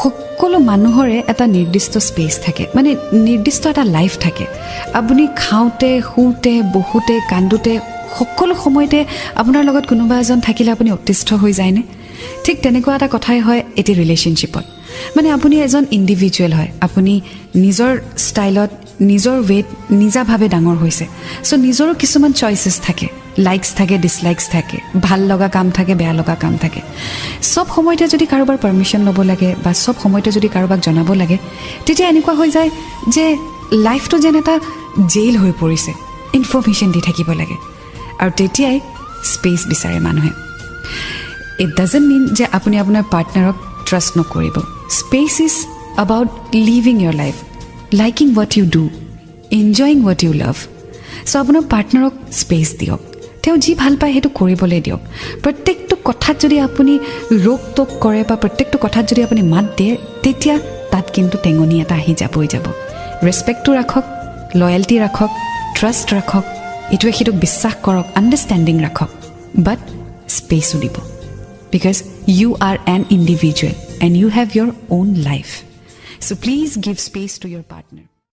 সকলো মানুহৰে এটা নিৰ্দিষ্ট স্পেচ থাকে মানে নিৰ্দিষ্ট এটা লাইফ থাকে আপুনি খাওঁতে শুওঁতে বহুতে কান্দোতে সকলো সময়তে আপোনাৰ লগত কোনোবা এজন থাকিলে আপুনি অতিষ্ঠ হৈ যায়নে ঠিক তেনেকুৱা এটা কথাই হয় এটি ৰিলেশ্যনশ্বিপত মানে আপুনি এজন ইণ্ডিভিজুৱেল হয় আপুনি নিজৰ ষ্টাইলত নিজৰ ৱেট নিজাভাৱে ডাঙৰ হৈছে সো নিজৰো কিছুমান চইচেছ থাকে লাইকস থাকে ডিসলাইকস থাকে ভাল লগা কাম থাকে বেয়া লগা কাম থাকে সব সময়তে যদি কাৰোবাৰ পাৰমিশন ল'ব লাগে বা সব সময়তে যদি কাৰোবাক জনাব লাগে তেতিয়া এনেকুৱা হৈ যায় যে লাইফটো যেন এটা জেইল হৈ পৰিছে ইনফৰমেশন দি থাকিব লাগে আৰু তেতিয়াই স্পেচ বিচাৰে মানুহে ইট ডাজন্ট মিন যে আপুনি আপোনাৰ পাৰ্টনাৰক ট্ৰাষ্ট নকৰিব space is about living your life liking what you do enjoying what you love so আপোনাৰ পাৰ্টনাৰক স্পেচ দিয়ক তেওঁ যি ভাল পায় হেতু কৰিবলৈ দিয়ক প্ৰত্যেকটো কথাত যদি আপুনি ৰোক টোক কৰে বা প্ৰত্যেকটো কথাত যদি আপুনি মাত দিয়ে তেতিয়া তাত কিন্তু টেঙনি এটা আহি যাবই যাব ৰেসপেক্টটো ৰাখক লয়ালটি ৰাখক ট্ৰাষ্ট ৰাখক ইটোৱে সিটোক বিশ্বাস কৰক আণ্ডাৰষ্টেণ্ডিং ৰাখক বাট স্পেচো দিব because you are an individual and you have your own life so please give space to your partner